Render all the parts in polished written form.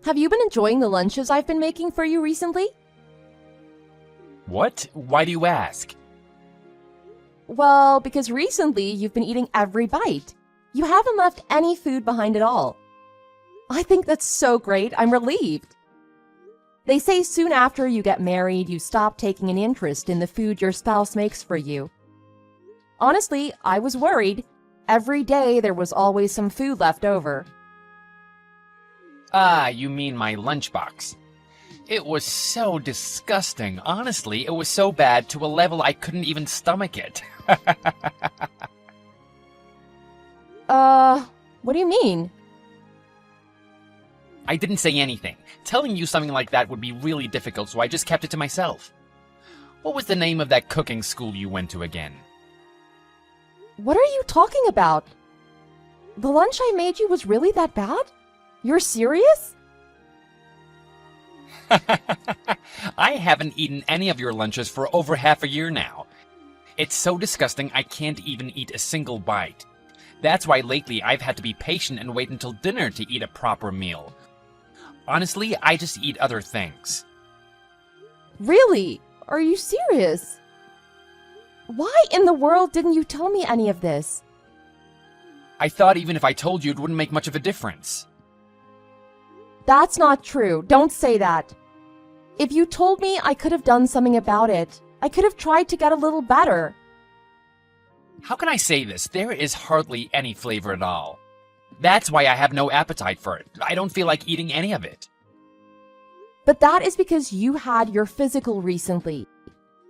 Have you been enjoying the lunches I've been making for you recently? What? Why do you ask? Well, because recently you've been eating every bite. You haven't left any food behind at all. I think that's so great, I'm relieved. They say soon after you get married, you stop taking an interest in the food your spouse makes for you. Honestly, I was worried. Every day there was always some food left over. Ah, you mean my lunchbox. It was so disgusting. Honestly, it was so bad to a level I couldn't even stomach it. What do you mean? I didn't say anything. Telling you something like that would be really difficult, so I just kept it to myself. What was the name of that cooking school you went to again? What are you talking about? The lunch I made you was really that bad? You're serious? I haven't eaten any of your lunches for over half a year now. It's so disgusting I can't even eat a single bite. That's why lately I've had to be patient and wait until dinner to eat a proper meal. Honestly, I just eat other things. Really? Are you serious? Why in the world didn't you tell me any of this? I thought even if I told you, it wouldn't make much of a difference. That's not true. Don't say that. If you told me, I could have done something about it. I could have tried to get a little better. How can I say this? There is hardly any flavor at all. That's why I have no appetite for it. I don't feel like eating any of it. But that is because you had your physical recently.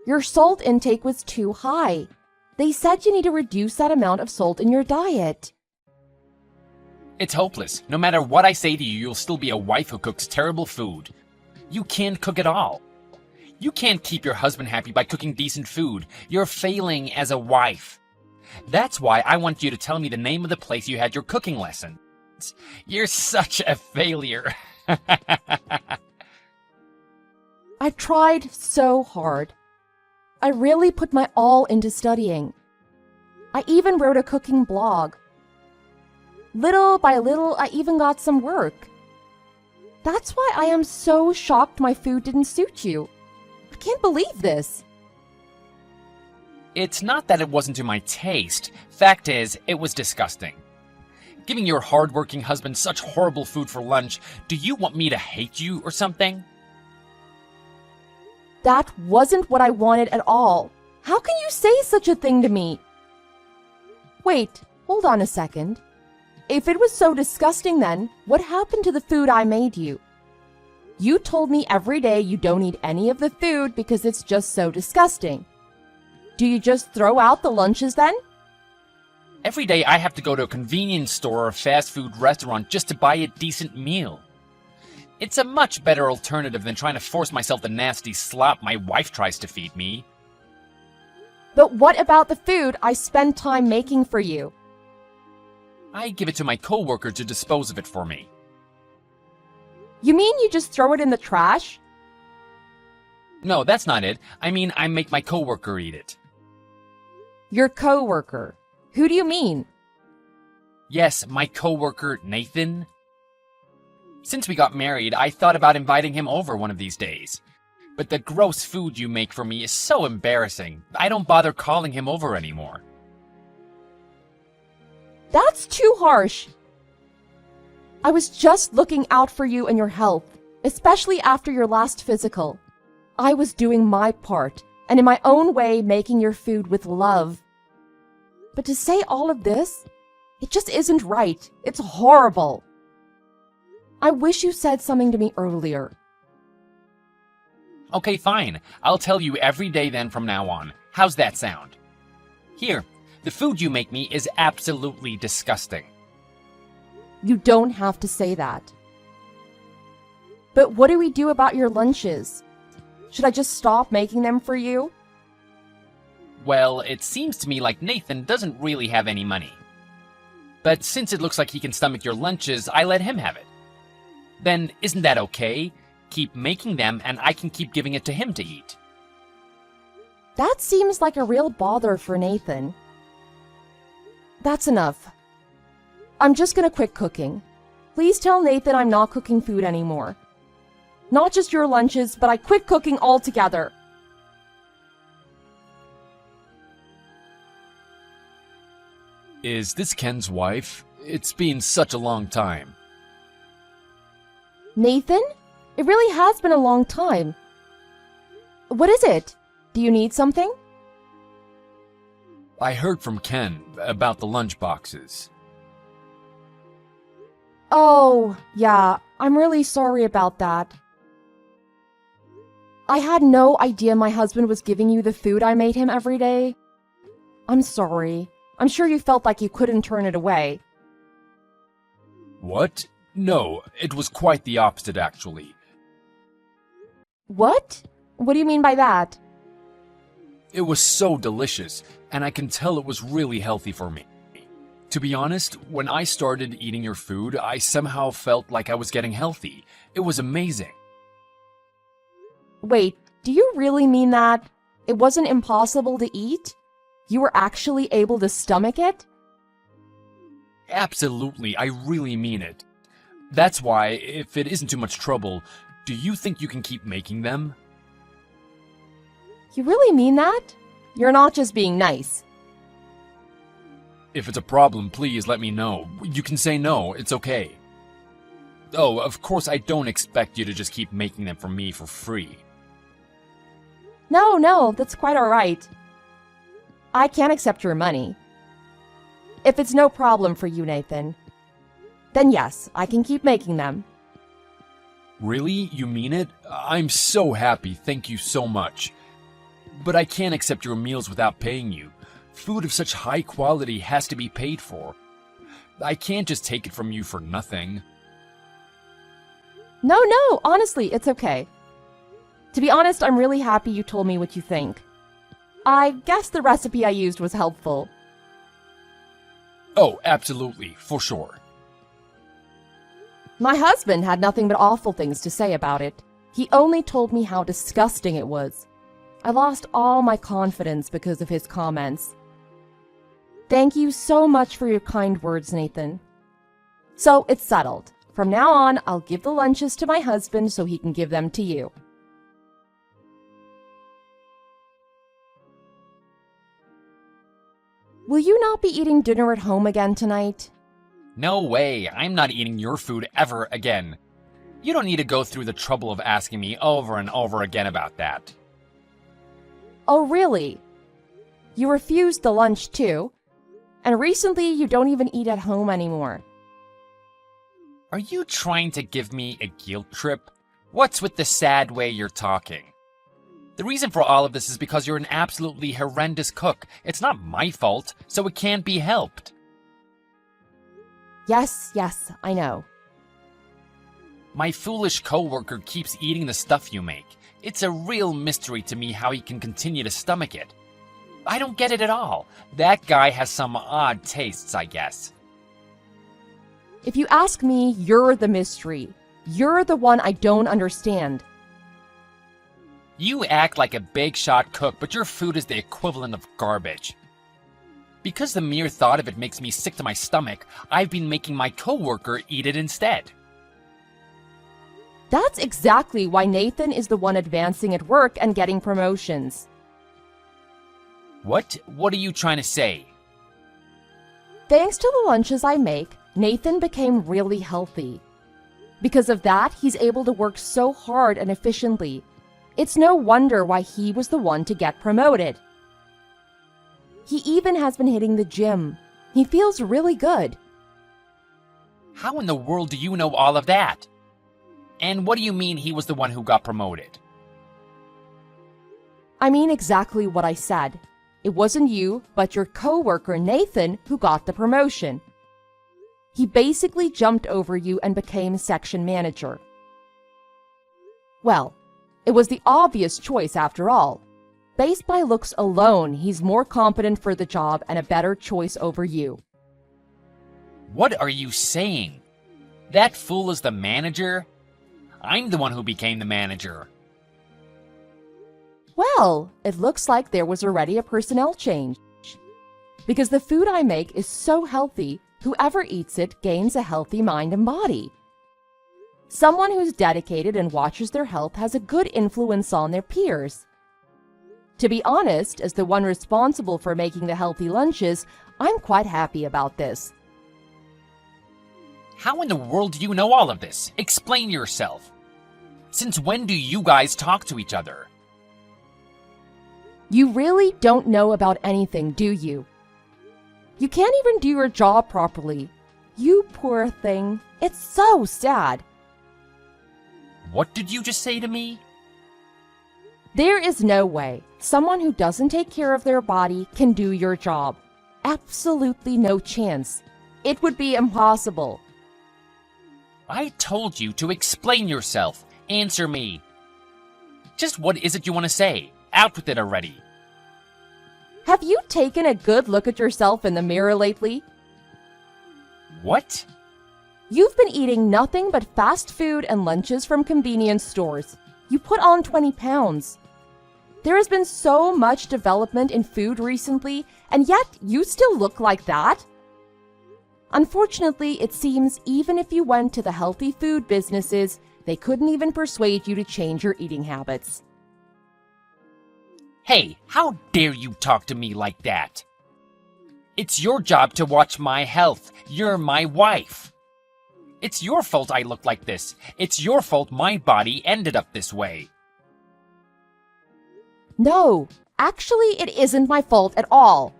Your salt intake was too high. They said you need to reduce that amount of salt in your diet. It's hopeless. No matter what I say to you, you'll still be a wife who cooks terrible food. You can't cook at all. You can't keep your husband happy by cooking decent food. You're failing as a wife. That's why I want you to tell me the name of the place you had your cooking lessons. You're such a failure. I tried so hard. I really put my all into studying. I even wrote a cooking blog. Little by little, I even got some work. That's why I am so shocked my food didn't suit you. I can't believe this. It's not that it wasn't to my taste. Fact is, it was disgusting. Giving your hard-working husband such horrible food for lunch, do you want me to hate you or something? That wasn't what I wanted at all. How can you say such a thing to me? Wait, hold on a second. If it was so disgusting then, what happened to the food I made you? You told me every day you don't eat any of the food because it's just so disgusting. Do you just throw out the lunches then? Every day I have to go to a convenience store or fast food restaurant just to buy a decent meal. It's a much better alternative than trying to force myself the nasty slop my wife tries to feed me. But what about the food I spend time making for you? I give it to my coworker to dispose of it for me. You mean you just throw it in the trash? No, that's not it. I mean, I make my coworker eat it. Your coworker. Who do you mean? Yes, my coworker, Nathan. Since we got married, I thought about inviting him over one of these days. But the gross food you make for me is so embarrassing, I don't bother calling him over anymore. That's too harsh. I was just looking out for you and your health, especially after your last physical. I was doing my part, and in my own way making your food with love. But to say all of this, it just isn't right. It's horrible. I wish you said something to me earlier. Okay, fine. I'll tell you every day then from now on. How's that sound? Here, the food you make me is absolutely disgusting. You don't have to say that. But what do we do about your lunches? Should I just stop making them for you? Well, it seems to me like Nathan doesn't really have any money. But since it looks like he can stomach your lunches, I let him have it. Then isn't that okay? Keep making them and I can keep giving it to him to eat. That seems like a real bother for Nathan. That's enough. I'm just gonna quit cooking. please tell Nathan I'm not cooking food anymore. Not just your lunches, but I quit cooking altogether. Is this Ken's wife? It's been such a long time. Nathan? It really has been a long time. What is it? Do you need something? I heard from Ken about the lunch boxes. Oh, yeah, I'm really sorry about that. I had no idea my husband was giving you the food I made him every day. I'm sorry. I'm sure you felt like you couldn't turn it away. What? No, it was quite the opposite, actually. What? What do you mean by that? It was so delicious, and I can tell it was really healthy for me. To be honest, when I started eating your food, I somehow felt like I was getting healthy. It was amazing. Wait, do you really mean that? It wasn't impossible to eat? You were actually able to stomach it? Absolutely, I really mean it. That's why, if it isn't too much trouble, do you think you can keep making them? You really mean that? You're not just being nice. If it's a problem, please let me know. You can say no, it's okay. Oh, of course I don't expect you to just keep making them for me for free. No, that's quite alright. I can't accept your money. If it's no problem for you, Nathan, then yes, I can keep making them. Really? You mean it? I'm so happy, thank you so much. But I can't accept your meals without paying you. Food of such high quality has to be paid for. I can't just take it from you for nothing. No, honestly, it's okay. To be honest, I'm really happy you told me what you think. I guess the recipe I used was helpful. Oh, absolutely, for sure. My husband had nothing but awful things to say about it. He only told me how disgusting it was. I lost all my confidence because of his comments. Thank you so much for your kind words, Nathan. So it's settled. From now on, I'll give the lunches to my husband so he can give them to you. Will you not be eating dinner at home again tonight? No way, I'm not eating your food ever again. You don't need to go through the trouble of asking me over and over again about that. Oh, really? You refused the lunch too? And recently you don't even eat at home anymore. Are you trying to give me a guilt trip? What's with the sad way you're talking? The reason for all of this is because you're an absolutely horrendous cook. It's not my fault, so it can't be helped. Yes, I know. My foolish coworker keeps eating the stuff you make. It's a real mystery to me how he can continue to stomach it. I don't get it at all. That guy has some odd tastes, I guess. If you ask me, you're the mystery. You're the one I don't understand. You act like a big shot cook, but your food is the equivalent of garbage. Because the mere thought of it makes me sick to my stomach, I've been making my coworker eat it instead. That's exactly why Nathan is the one advancing at work and getting promotions. What? What are you trying to say? Thanks to the lunches I make, Nathan became really healthy. Because of that, he's able to work so hard and efficiently. It's no wonder why he was the one to get promoted. He even has been hitting the gym. He feels really good. How in the world do you know all of that? And what do you mean he was the one who got promoted? I mean exactly what I said. It wasn't you, but your coworker Nathan who got the promotion. He basically jumped over you and became section manager. Well, it was the obvious choice after all. Based by looks alone, he's more competent for the job and a better choice over you. What are you saying? That fool is the manager? I'm the one who became the manager. Well, it looks like there was already a personnel change. Because the food I make is so healthy, Whoever eats it gains a healthy mind and body. Someone who's dedicated and watches their health has a good influence on their peers. To be honest, as the one responsible for making the healthy lunches, I'm quite happy about this. How in the world do you know all of this? Explain yourself. Since when do you guys talk to each other? You really don't know about anything, do you? You can't even do your job properly. You poor thing. It's so sad. What did you just say to me? There is no way someone who doesn't take care of their body can do your job. Absolutely no chance. It would be impossible. I told you to explain yourself. Answer me. Just what is it you want to say? Out with it already. Have you taken a good look at yourself in the mirror lately? What? You've been eating nothing but fast food and lunches from convenience stores. You put on 20 pounds. There has been so much development in food recently, and yet you still look like that? Unfortunately, it seems even if you went to the healthy food businesses, they couldn't even persuade you to change your eating habits. Hey, how dare you talk to me like that? It's your job to watch my health. You're my wife. It's your fault I look like this. It's your fault my body ended up this way. No, actually, it isn't my fault at all.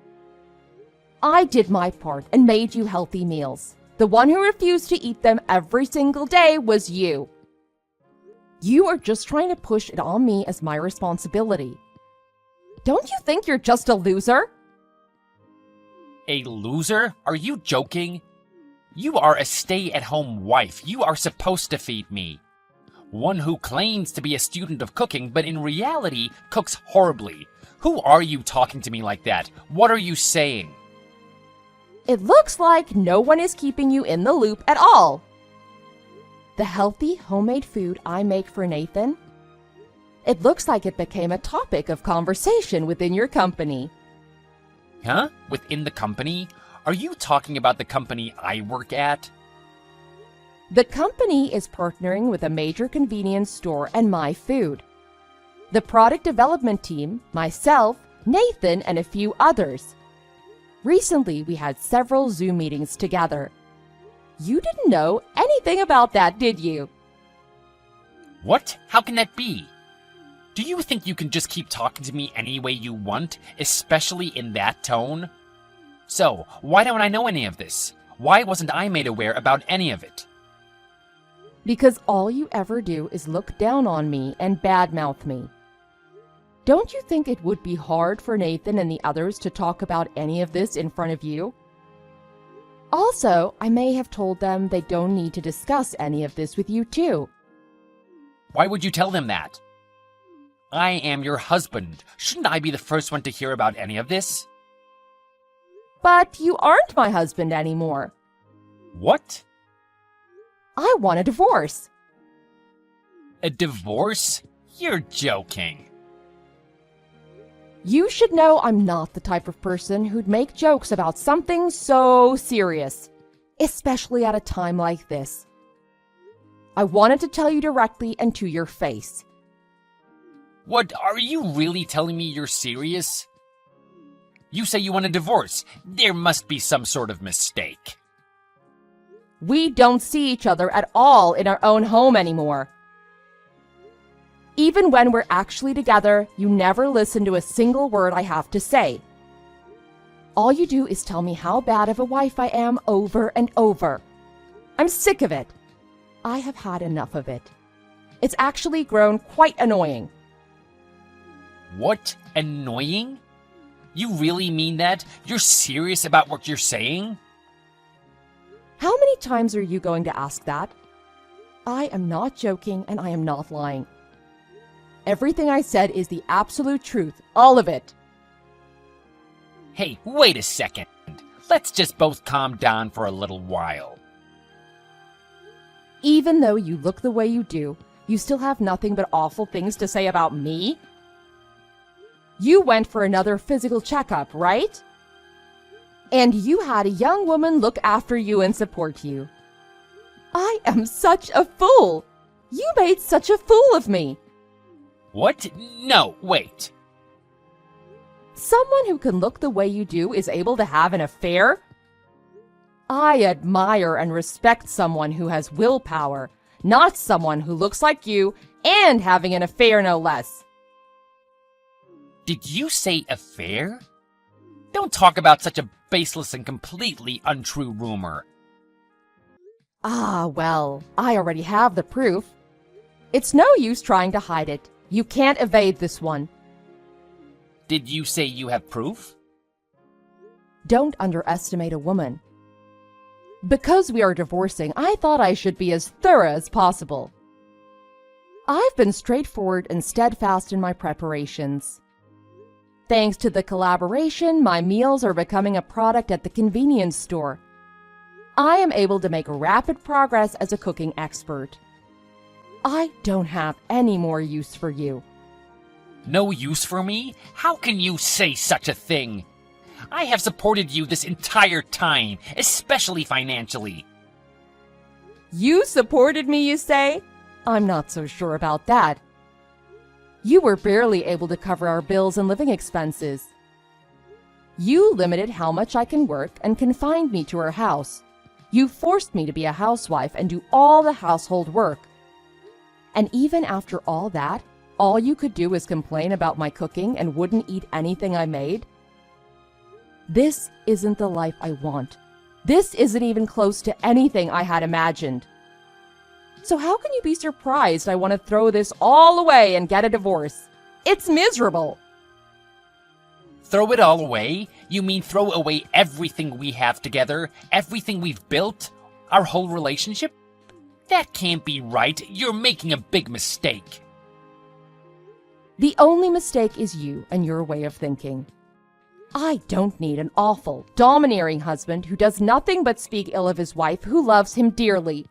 I did my part and made you healthy meals. The one who refused to eat them every single day was you. You are just trying to push it on me as my responsibility. Don't you think you're just a loser? A loser? Are you joking? You are a stay-at-home wife. You are supposed to feed me. One who claims to be a student of cooking, but in reality cooks horribly. Who are you talking to me like that? What are you saying? It looks like no one is keeping you in the loop at all. The healthy homemade food I make for Nathan, it looks like it became a topic of conversation within your company. Huh? Within the company? Are you talking about the company I work at? The company is partnering with a major convenience store and My Food. The product development team, myself, Nathan, and a few others. Recently, we had several Zoom meetings together. You didn't know anything about that, did you? What? How can that be? Do you think you can just keep talking to me any way you want, especially in that tone? So, why don't I know any of this? Why wasn't I made aware about any of it? Because all you ever do is look down on me and badmouth me. Don't you think it would be hard for Nathan and the others to talk about any of this in front of you? Also, I may have told them they don't need to discuss any of this with you too. Why would you tell them that? I am your husband. Shouldn't I be the first one to hear about any of this? But you aren't my husband anymore. What? I want a divorce. A divorce? You're joking. You should know I'm not the type of person who'd make jokes about something so serious, especially at a time like this. I wanted to tell you directly and to your face. What, are you really telling me you're serious? You say you want a divorce. There must be some sort of mistake. We don't see each other at all in our own home anymore. Even when we're actually together, you never listen to a single word I have to say. All you do is tell me how bad of a wife I am over and over. I'm sick of it. I have had enough of it. It's actually grown quite annoying. What? Annoying? You really mean that? You're serious about what you're saying? How many times are you going to ask that? I am not joking and I am not lying. Everything I said is the absolute truth, all of it. Hey, wait a second. Let's just both calm down for a little while. Even though you look the way you do, you still have nothing but awful things to say about me? You went for another physical checkup, right? And you had a young woman look after you and support you. I am such a fool! You made such a fool of me! What? No, wait. Someone who can look the way you do is able to have an affair? I admire and respect someone who has willpower, not someone who looks like you and having an affair no less. Did you say affair? Don't talk about such a baseless and completely untrue rumor. Ah, well, I already have the proof. It's no use trying to hide it. You can't evade this one. Did you say you have proof? Don't underestimate a woman. Because we are divorcing, I thought I should be as thorough as possible. I've been straightforward and steadfast in my preparations. Thanks to the collaboration, my meals are becoming a product at the convenience store. I am able to make rapid progress as a cooking expert. I don't have any more use for you. No use for me? How can you say such a thing? I have supported you this entire time, especially financially. You supported me, you say? I'm not so sure about that. You were barely able to cover our bills and living expenses. You limited how much I can work and confined me to our house. You forced me to be a housewife and do all the household work. And even after all that, all you could do was complain about my cooking and wouldn't eat anything I made? This isn't the life I want. This isn't even close to anything I had imagined. So how can you be surprised I want to throw this all away and get a divorce? It's miserable. Throw it all away? You mean throw away everything we have together? Everything we've built? Our whole relationship? That can't be right. You're making a big mistake. The only mistake is you and your way of thinking. I don't need an awful, domineering husband who does nothing but speak ill of his wife who loves him dearly.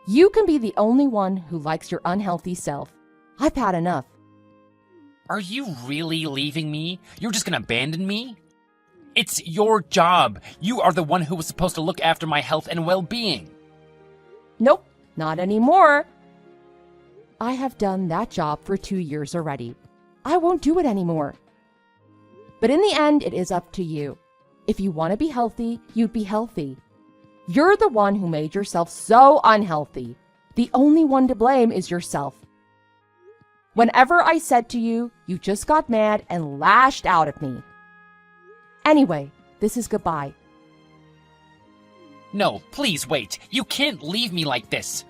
You can be the only one who likes your unhealthy self. I've had enough. Are you really leaving me? You're just gonna abandon me? It's your job. You are the one who was supposed to look after my health and well-being. Nope, not anymore. I have done that job for 2 years already. I won't do it anymore. But in the end, it is up to you. If you want to be healthy, you'd be healthy. You're the one who made yourself so unhealthy. The only one to blame is yourself. Whenever I said to you, you just got mad and lashed out at me. Anyway, this is goodbye. No, please wait. You can't leave me like this.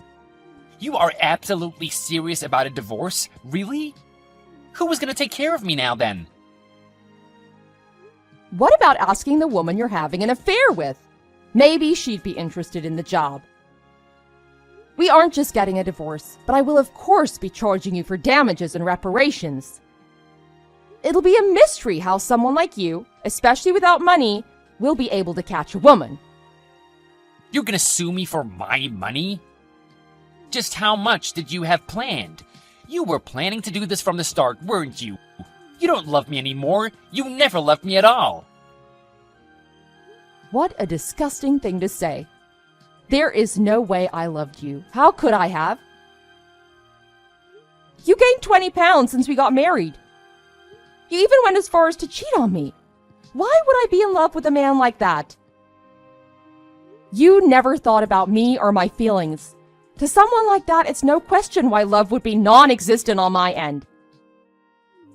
You are absolutely serious about a divorce? Really? Who was gonna take care of me now then? What about asking the woman you're having an affair with? Maybe she'd be interested in the job. We aren't just getting a divorce, but I will of course be charging you for damages and reparations. It'll be a mystery how someone like you, especially without money, will be able to catch a woman. You're gonna sue me for my money? Just how much did you have planned? You were planning to do this from the start, weren't you? You don't love me anymore. You never loved me at all. What a disgusting thing to say. There is no way I loved you. How could I have? You gained 20 pounds since we got married. You even went as far as to cheat on me. Why would I be in love with a man like that? You never thought about me or my feelings. To someone like that, it's no question why love would be non-existent on my end.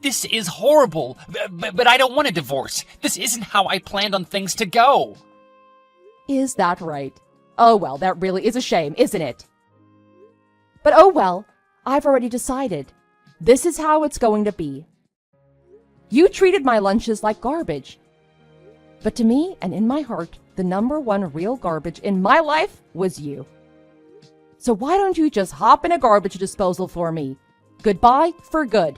This is horrible, but I don't want a divorce. This isn't how I planned on things to go. Is that right? Oh well, that really is a shame, isn't it? But oh well, I've already decided. This is how it's going to be. You treated my lunches like garbage. But to me, and in my heart, the number one real garbage in my life was you. So why don't you just hop in a garbage disposal for me? Goodbye for good.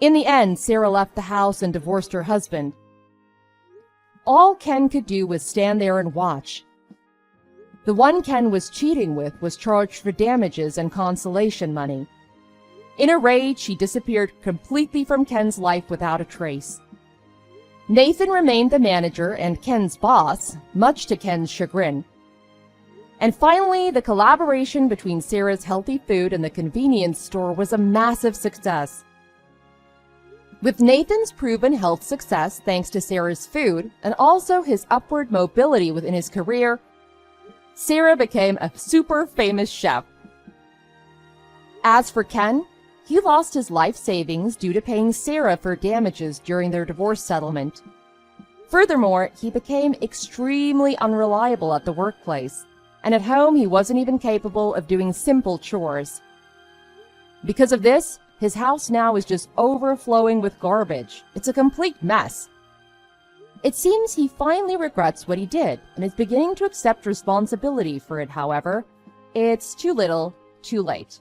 In the end, Sarah left the house and divorced her husband. All Ken could do was stand there and watch. The one Ken was cheating with was charged for damages and consolation money. In a rage, she disappeared completely from Ken's life without a trace. Nathan remained the manager and Ken's boss, much to Ken's chagrin. And finally, the collaboration between Sarah's healthy food and the convenience store was a massive success. With Nathan's proven health success thanks to Sarah's food and also his upward mobility within his career, Sarah became a super famous chef. As for Ken, he lost his life savings due to paying Sarah for damages during their divorce settlement. Furthermore, he became extremely unreliable at the workplace, and at home he wasn't even capable of doing simple chores. Because of this, his house now is just overflowing with garbage. It's a complete mess. It seems he finally regrets what he did and is beginning to accept responsibility for it, however. It's too little, too late.